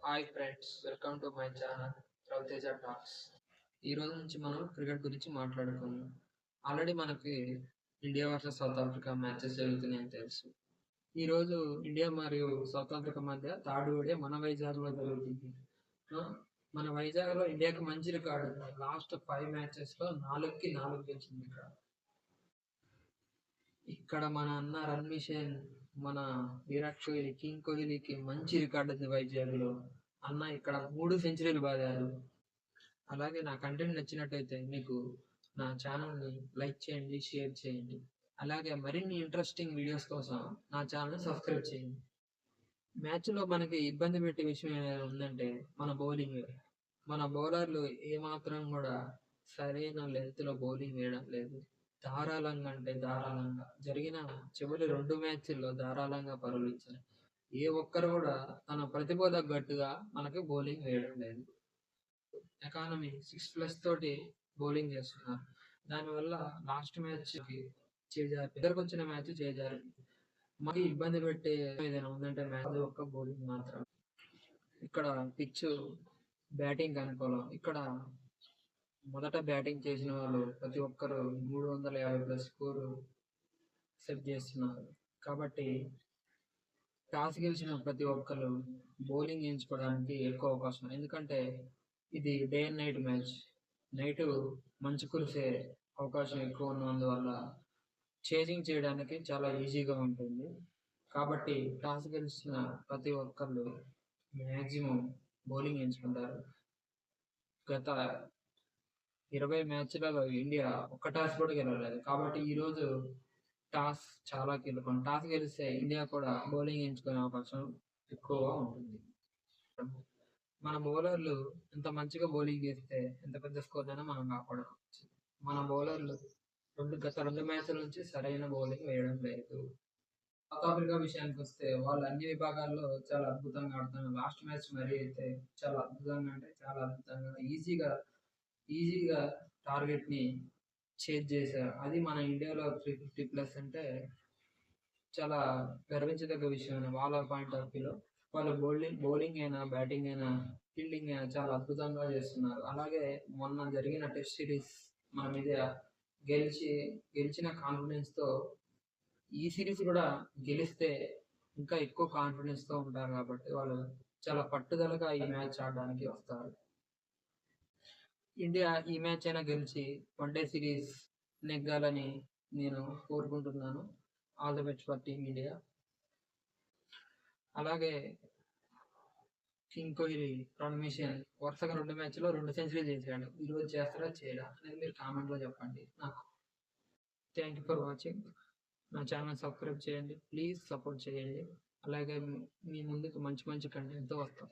Hi friends, welcome to my channel Raviteja talks. ఈ రోజు నుంచి మనం క్రికెట్ గురించి మాట్లాడుకుందాం. ఆల్రెడీ మనకి India versus South Africa matches జరుగుతున్నాయని తెలుసు. ఈ రోజు ఇండియా మరియు సౌత్ ఆఫ్రికా మధ్య థర్డ్ ఓడే మన వైజాగ్లో జరుగుతుంది. ఆ, మన వైజాగ్లో ఇండియాకి మంచి రికార్డు ఉంది. లాస్ట్ 5 మ్యాచెస్లో 4కి 4 గెలిచింది. ఇక్కడ మన అన్న రన్ మిషన్, మన విరాట్ కోహ్లీ, కింగ్ కోహ్లీకి మంచి రికార్డు ఉంది వైజాగ్లో. అన్న ఇక్కడ 3 సెంచరీలు బాదారు. అలాగే నా కంటెంట్ నచ్చినట్టయితే మీకు నా ఛానల్ని లైక్ చేయండి, షేర్ చేయండి. అలాగే మరిన్ని ఇంట్రెస్టింగ్ వీడియోస్ కోసం నా ఛానల్ని సబ్స్క్రైబ్ చేయండి. మ్యాచ్లో మనకి ఇబ్బంది పెట్టే విషయం ఏమైనా ఉందంటే మన బౌలింగ్. మన బౌలర్లు ఏమాత్రం కూడా సరైన లెంత్లో బౌలింగ్ వేయడం లేదు. ధారాళంగా అంటే ధారాళంగా జరిగిన చివరి 2 మ్యాచ్ల్లో ధారాళంగా పరుగులు ఇచ్చారు. ఏ ఒక్కరు కూడా తన ప్రతిభ తగ్గట్టుగా మనకి బౌలింగ్ వేయడం లేదు. ఎకానమీ 6+ తోటి బౌలింగ్ చేస్తున్నారు. దానివల్ల లాస్ట్ మ్యాచ్కి చేజారు, ఇద్దరికి వచ్చిన మ్యాచ్ చేజారు. మాకు ఇబ్బంది పెట్టే ఏదైనా ఉందంటే మ్యాచ్ ఒక్క బౌలింగ్ మాత్రం. ఇక్కడ పిచ్ బ్యాటింగ్ అనుకూలం. ఇక్కడ మొదట బ్యాటింగ్ చేసిన వాళ్ళు ప్రతి ఒక్కరు 350+ స్కోరు సెట్ చేస్తున్నారు. కాబట్టి టాస్ గెలిచిన ప్రతి ఒక్కరు బౌలింగ్ ఎంచుకోవడానికి ఎక్కువ అవకాశం. ఎందుకంటే ఇది day and night match. Night మంచు కురిసే అవకాశం ఎక్కువ ఉన్నందువల్ల చేజింగ్ చేయడానికి చాలా ఈజీగా ఉంటుంది. కాబట్టి టాస్ గెలిచిన ప్రతి ఒక్కళ్ళు మ్యాక్సిమం బౌలింగ్ ఎంచుకుంటారు. గత 20 మ్యాచ్లలో ఇండియా ఒక్క టాస్ కూడా గెలవలేదు. కాబట్టి ఈరోజు టాస్ చాలా కీలకం. టాస్ గెలిస్తే ఇండియా కూడా బౌలింగ్ ఎంచుకునే అవకాశం ఎక్కువగా ఉంటుంది. మన బౌలర్లు ఎంత మంచిగా బౌలింగ్ చేస్తే ఎంత పెద్ద స్కోర్ అయినా మనం కాపాడుకోవచ్చు. మన బౌలర్లు గత 2 మ్యాచ్ల నుంచి సరైన బౌలింగ్ వేయడం లేదు. సౌత్ ఆఫ్రికా విషయానికి వస్తే వాళ్ళు అన్ని విభాగాల్లో చాలా అద్భుతంగా ఆడుతున్నారు. లాస్ట్ మ్యాచ్ మరి అయితే చాలా అద్భుతంగా, అంటే చాలా అద్భుతంగా ఈజీగా టార్గెట్ని చేజ్ చేశారు. అది మన ఇండియాలో 350+ అంటే చాలా గర్వించదగ్గ విషయం. వాళ్ళ పాయింట్ ఆఫ్ వ్యూలో వాళ్ళు బౌలింగ్ అయినా, బ్యాటింగ్ అయినా, ఫీల్డింగ్ అయినా చాలా అద్భుతంగా చేస్తున్నారు. అలాగే మొన్న జరిగిన టెస్ట్ సిరీస్ మన మీద గెలిచిన కాన్ఫిడెన్స్తో ఈ సిరీస్ కూడా గెలిస్తే ఇంకా ఎక్కువ కాన్ఫిడెన్స్తో ఉంటారు. కాబట్టి వాళ్ళు చాలా పట్టుదలగా ఈ మ్యాచ్ ఆడడానికి వస్తారు. ఇండియా ఈ మ్యాచ్ అయినా గెలిచి వన్డే సిరీస్ నెగ్గాలని నేను కోరుకుంటున్నాను. All the best for team India. అలాగే కింగ్ కోహ్లీ, రన్ మిషన్ వరుసగా 2 మ్యాచ్లో 2 సెంచరీలు చేశాడు. ఈరోజు చేస్తారా చేయడా అనేది మీరు కామెంట్లో చెప్పండి నాకు. Thank you for watching. నా ఛానల్ సబ్స్క్రైబ్ చేయండి, ప్లీజ్ సపోర్ట్ చేయండి. అలాగే మీ ముందుకు మంచి కంటెంట్తో వస్తాం.